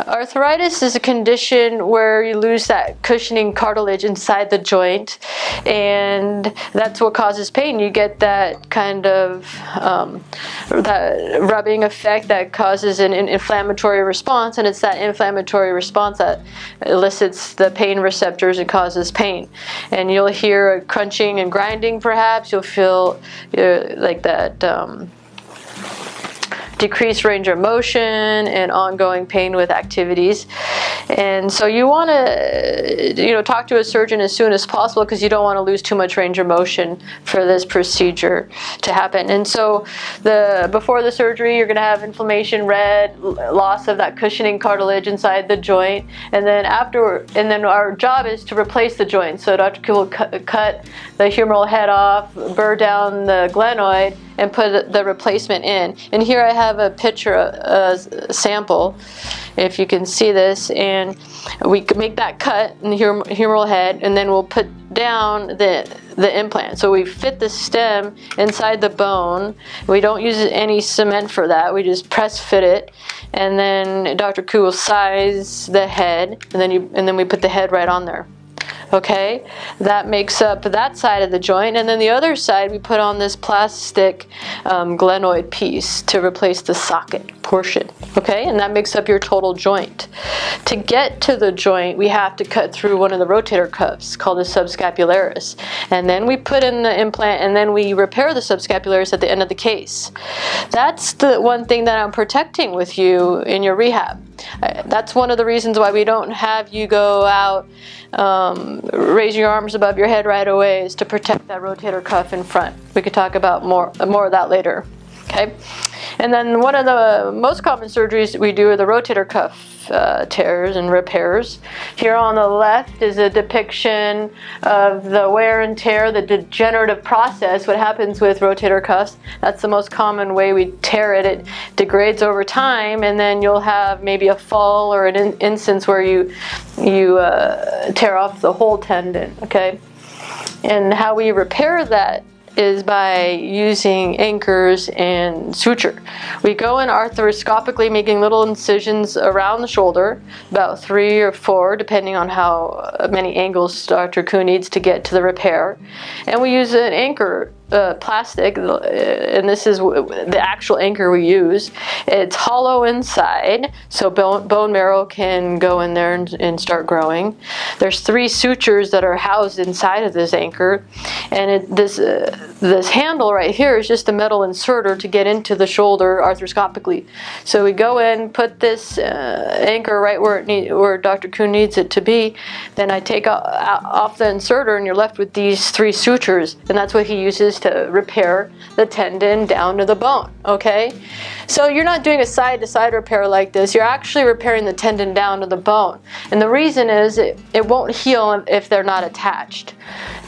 Arthritis is a condition where you lose that cushioning cartilage inside the joint, and that's what causes pain. You get that kind of that rubbing effect that causes an inflammatory response, and it's that inflammatory response that elicits the pain receptors and causes pain. And you'll hear a crunching and grinding, perhaps. You'll feel like that decreased range of motion and ongoing pain with activities. And so you want to talk to a surgeon as soon as possible, because you don't want to lose too much range of motion for this procedure to happen. And so before the surgery, you're going to have inflammation, red, loss of that cushioning cartilage inside the joint, and then our job is to replace the joint. So Dr. Koo will cut the humeral head off, burr down the glenoid, and put the replacement in. And here I have a picture, a sample, if you can see this, and we make that cut in the humeral head, and then we'll put down the implant. So we fit the stem inside the bone. We don't use any cement for that. We just press fit it, and then Dr. Koo will size the head, and then we put the head right on there. Okay, that makes up that side of the joint, and then the other side we put on this plastic glenoid piece to replace the socket portion. Okay, and that makes up your total joint. To get to the joint, we have to cut through one of the rotator cuffs called the subscapularis, and then we put in the implant, and then we repair the subscapularis at the end of the case. That's the one thing that I'm protecting with you in your rehab. That's one of the reasons why we don't have you go out raise your arms above your head right away, is to protect that rotator cuff in front. We could talk about more of that later. Okay, and then one of the most common surgeries we do are the rotator cuff tears and repairs. Here on the left is a depiction of the wear and tear, the degenerative process, what happens with rotator cuffs. That's the most common way we tear it. It degrades over time, and then you'll have maybe a fall or an instance where you tear off the whole tendon. Okay, and how we repair that is by using anchors and suture. We go in arthroscopically, making little incisions around the shoulder, about 3 or 4, depending on how many angles Dr. Koo needs to get to the repair. And we use an anchor plastic, and this is the actual anchor we use. It's hollow inside, so bone marrow can go in there and start growing. There's 3 sutures that are housed inside of this anchor, and this handle right here is just a metal inserter to get into the shoulder arthroscopically. So we go in, put this anchor right where Dr. Koo needs it to be. Then I take off the inserter, and you're left with these 3 sutures, and that's what he uses to repair the tendon down to the bone. Okay, so you're not doing a side-to-side repair like this. You're actually repairing the tendon down to the bone, and the reason is it won't heal if they're not attached.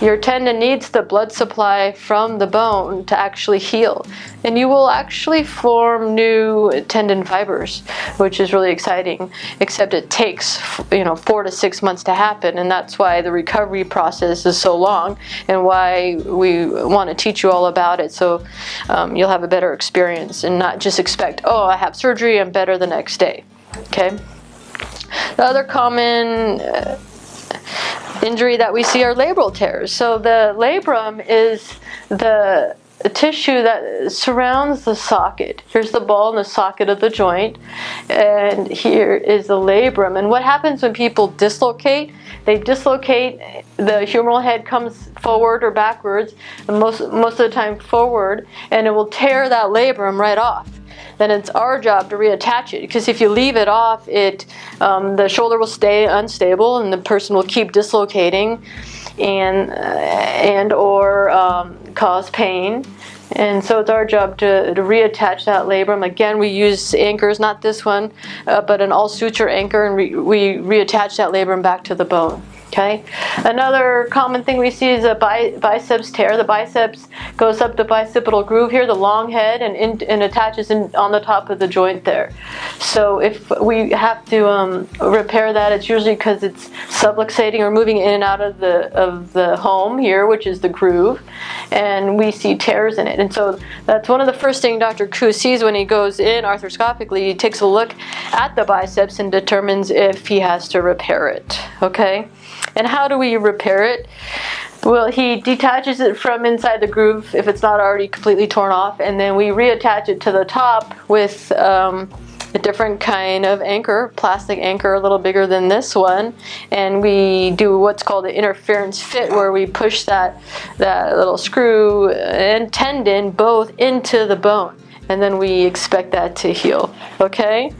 Your tendon needs the blood supply from the bone to actually heal, and you will actually form new tendon fibers, which is really exciting, except it takes 4 to 6 months to happen, and that's why the recovery process is so long, and why we want to teach you all about it, so you'll have a better experience and not just expect, oh, I have surgery, I'm better the next day. Okay, the other common injury that we see are labral tears. So the labrum is the tissue that surrounds the socket. Here's the ball and the socket of the joint, and here is the labrum. And what happens when people dislocate? They dislocate, the humeral head comes forward or backwards, and most of the time forward, and it will tear that labrum right off. Then it's our job to reattach it, because if you leave it off, the shoulder will stay unstable, and the person will keep dislocating and or cause pain. And so it's our job to reattach that labrum. Again, we use anchors, not this one, but an all suture anchor, and we reattach that labrum back to the bone. Okay. Another common thing we see is a biceps tear. The biceps goes up the bicipital groove here, the long head, and attaches on the top of the joint there. So if we have to repair that, it's usually because it's subluxating or moving in and out of the home here, which is the groove, and we see tears in it. And so that's one of the first things Dr. Koo sees when he goes in arthroscopically. He takes a look at the biceps and determines if he has to repair it. Okay. And how do we repair it? Well, he detaches it from inside the groove if it's not already completely torn off, and then we reattach it to the top with a different kind of anchor, plastic anchor, a little bigger than this one, and we do what's called an interference fit, where we push that little screw and tendon both into the bone, and then we expect that to heal. Okay?